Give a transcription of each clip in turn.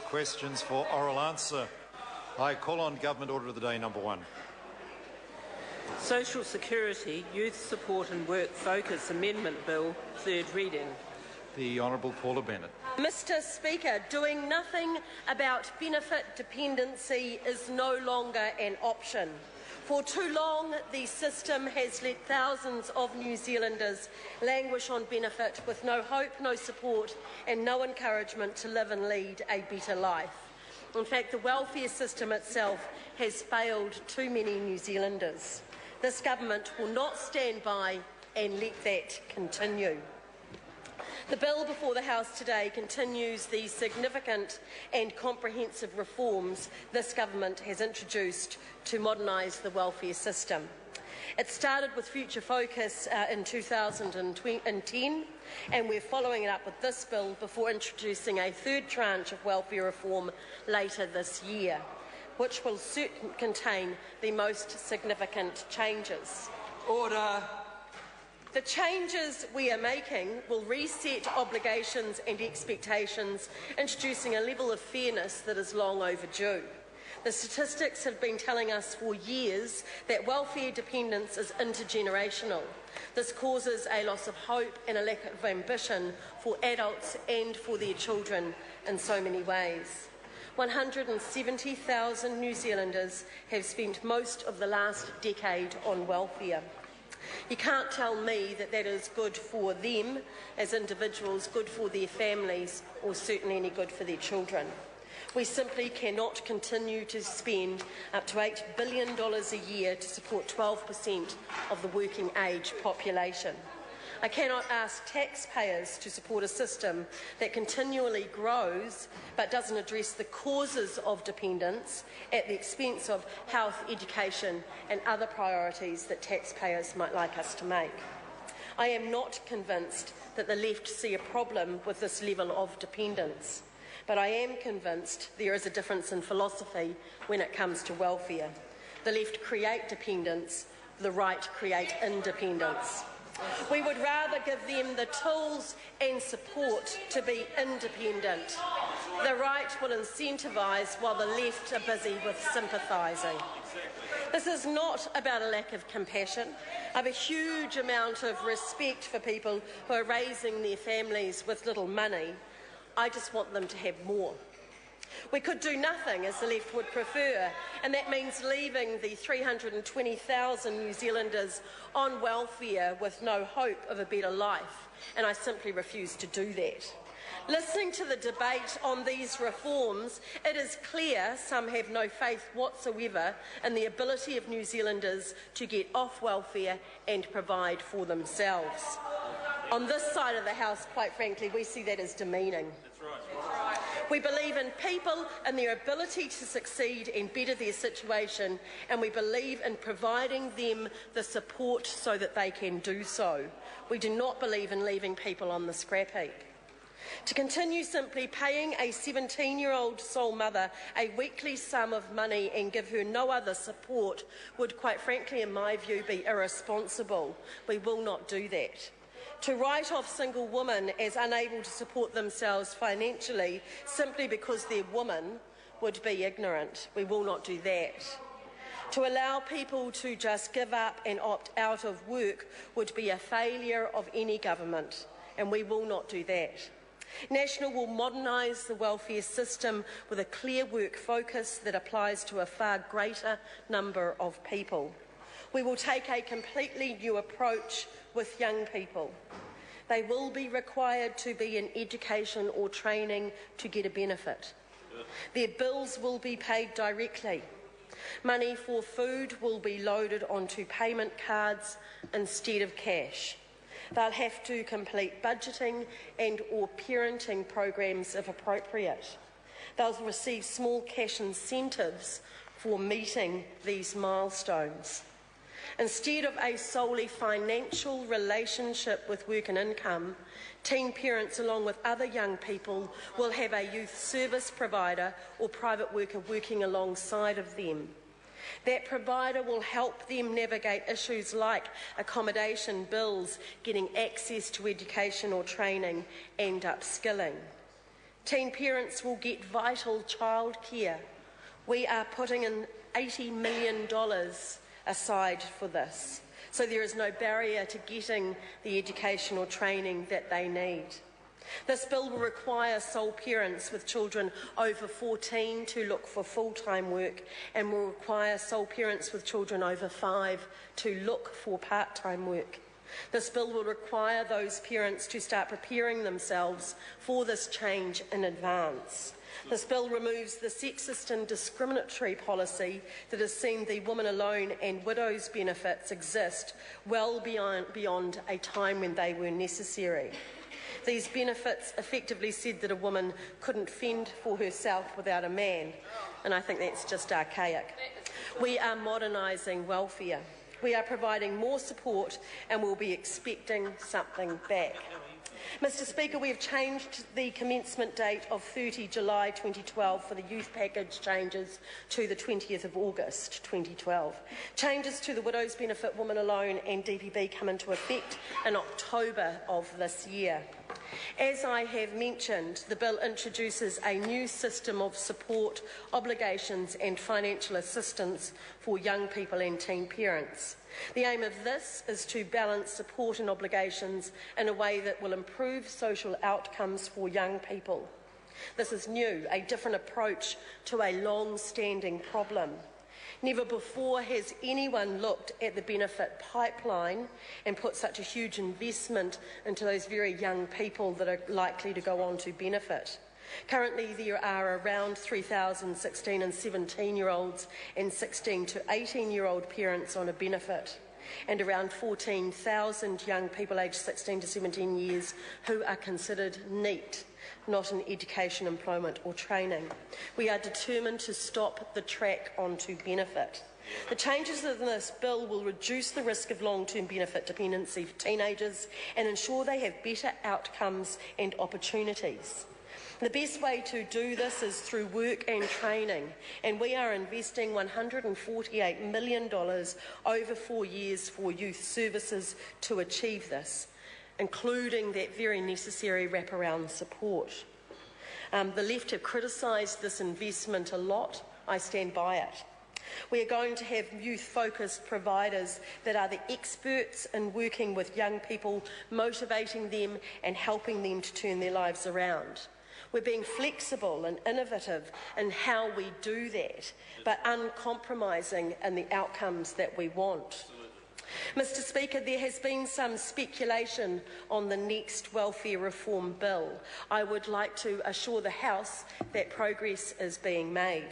questions for oral answer. I call on Government Order of the Day number 1. Social Security, Youth Support and Work Focus Amendment Bill, third reading. The Honourable Paula Bennett. Mr Speaker, doing nothing about benefit dependency is no longer an option. For too long, the system has let thousands of New Zealanders languish on benefit with no hope, no support and no encouragement to live and lead a better life. In fact, the welfare system itself has failed too many New Zealanders. This government will not stand by and let that continue. The bill before the House today continues the significant and comprehensive reforms this government has introduced to modernise the welfare system. It started with Future Focus in 2010, and we're following it up with this bill before introducing a third tranche of welfare reform later this year, which will certainly contain the most significant changes. Order. The changes we are making will reset obligations and expectations, introducing a level of fairness that is long overdue. The statistics have been telling us for years that welfare dependence is intergenerational. This causes a loss of hope and a lack of ambition for adults and for their children in so many ways. 170,000 New Zealanders have spent most of the last decade on welfare. You can't tell me that that is good for them as individuals, good for their families, or certainly any good for their children. We simply cannot continue to spend up to $8 billion a year to support 12% of the working age population. I cannot ask taxpayers to support a system that continually grows but doesn't address the causes of dependence at the expense of health, education and other priorities that taxpayers might like us to make. I am not convinced that the left see a problem with this level of dependence, but I am convinced there is a difference in philosophy when it comes to welfare. The left create dependence, the right create independence. We would rather give them the tools and support to be independent. The right will incentivise while the left are busy with sympathising. This is not about a lack of compassion. I have a huge amount of respect for people who are raising their families with little money. I just want them to have more. We could do nothing, as the left would prefer, and that means leaving the 320,000 New Zealanders on welfare with no hope of a better life, and I simply refuse to do that. Listening to the debate on these reforms, it is clear some have no faith whatsoever in the ability of New Zealanders to get off welfare and provide for themselves. On this side of the House, quite frankly, we see that as demeaning. We believe in people and their ability to succeed and better their situation, and we believe in providing them the support so that they can do so. We do not believe in leaving people on the scrap heap. To continue simply paying a 17-year-old sole mother a weekly sum of money and give her no other support would, quite frankly, in my view, be irresponsible. We will not do that. To write off single women as unable to support themselves financially simply because they're women would be ignorant. We will not do that. To allow people to just give up and opt out of work would be a failure of any government, and we will not do that. National will modernise the welfare system with a clear work focus that applies to a far greater number of people. We will take a completely new approach with young people. They will be required to be in education or training to get a benefit. Their bills will be paid directly. Money for food will be loaded onto payment cards instead of cash. They'll have to complete budgeting and or parenting programs if appropriate. They'll receive small cash incentives for meeting these milestones. Instead of a solely financial relationship with work and income, teen parents, along with other young people, will have a youth service provider or private worker working alongside of them. That provider will help them navigate issues like accommodation, bills, getting access to education or training, and upskilling. Teen parents will get vital childcare. We are putting in $80 million aside for this, so there is no barrier to getting the educational training that they need. This bill will require sole parents with children over 14 to look for full-time work and will require sole parents with children over 5 to look for part-time work. This bill will require those parents to start preparing themselves for this change in advance. This bill removes the sexist and discriminatory policy that has seen the woman alone and widows benefits exist well beyond a time when they were necessary. These benefits effectively said that a woman couldn't fend for herself without a man, and I think that's just archaic. We are modernising welfare. We are providing more support and we'll be expecting something back. Mr Speaker, we have changed the commencement date of 30 July 2012 for the youth package changes to the 20th of August 2012. Changes to the Widows Benefit, Woman Alone and DPB come into effect in October of this year. As I have mentioned, the bill introduces a new system of support, obligations and financial assistance for young people and teen parents. The aim of this is to balance support and obligations in a way that will improve social outcomes for young people. This is new, a different approach to a long-standing problem. Never before has anyone looked at the benefit pipeline and put such a huge investment into those very young people that are likely to go on to benefit. Currently, there are around 3,000 16 and 17-year-olds and 16 to 18-year-old parents on a benefit, and around 14,000 young people aged 16 to 17 years who are considered NEET, not in education, employment or training. We are determined to stop the track onto benefit. The changes in this bill will reduce the risk of long-term benefit dependency for teenagers and ensure they have better outcomes and opportunities. The best way to do this is through work and training, and we are investing $148 million over 4 years for youth services to achieve this, including that very necessary wraparound support. The left have criticised this investment a lot. I stand by it. We are going to have youth-focused providers that are the experts in working with young people, motivating them and helping them to turn their lives around. We're being flexible and innovative in how we do that, but uncompromising in the outcomes that we want. Mr Speaker, there has been some speculation on the next welfare reform bill. I would like to assure the House that progress is being made.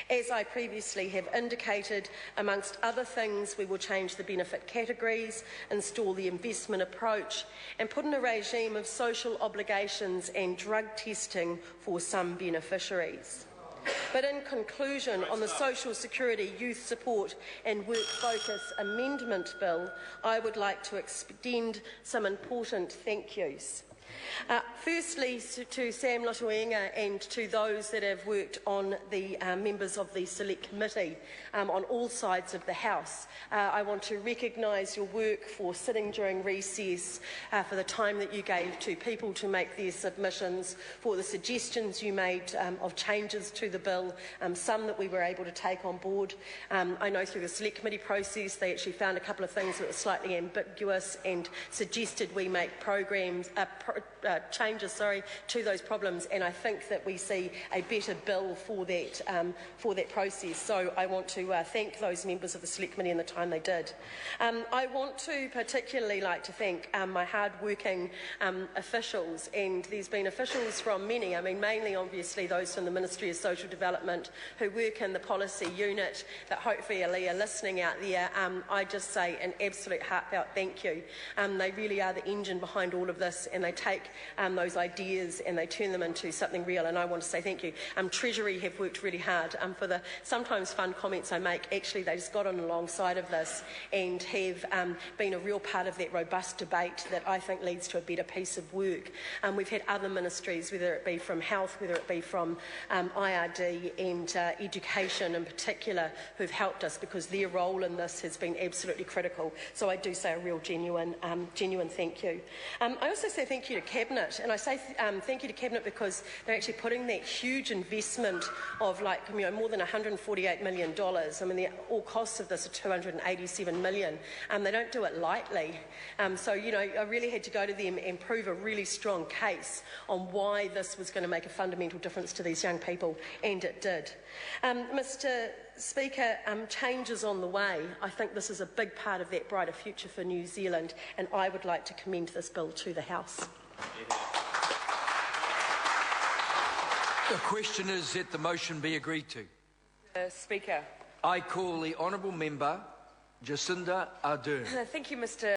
As I previously have indicated, amongst other things, we will change the benefit categories, install the investment approach and put in a regime of social obligations and drug testing for some beneficiaries. But in conclusion, on the Social Security, Youth Support and Work Focus Amendment Bill, I would like to extend some important thank yous. Firstly, to Sam Lotuenga and to those that have worked on the members of the Select Committee on all sides of the House. I want to recognise your work for sitting during recess, for the time that you gave to people to make their submissions, for the suggestions you made of changes to the bill, some that we were able to take on board. I know through the Select Committee process they actually found a couple of things that were slightly ambiguous and suggested we make changes to those problems, and I think that we see a better bill for that process. So I want to thank those members of the Select Committee and the time they did. I want to particularly like to thank my hard-working officials, and there's been officials from many, mainly obviously those from the Ministry of Social Development who work in the policy unit that hopefully are listening out there. I just say an absolute heartfelt thank you. They really are the engine behind all of this, and they take those ideas and they turn them into something real, and I want to say thank you. Treasury have worked really hard for the sometimes fun comments I make. Actually, they just got on alongside of this and have been a real part of that robust debate that I think leads to a better piece of work. We've had other ministries, whether it be from health, whether it be from IRD and education in particular, who've helped us because their role in this has been absolutely critical. So I do say a real genuine thank you. I also say thank you you to Cabinet, and I say thank you to Cabinet because they're actually putting that huge investment of more than $148 million. I mean, the all costs of this are $287 million. They don't do it lightly. So, I really had to go to them and prove a really strong case on why this was going to make a fundamental difference to these young people, and it did. Mr. Speaker, change is on the way. I think this is a big part of that brighter future for New Zealand, and I would like to commend this bill to the House. The question is that the motion be agreed to. Speaker. I call the honourable member Jacinda Ardern. Thank you, Mr.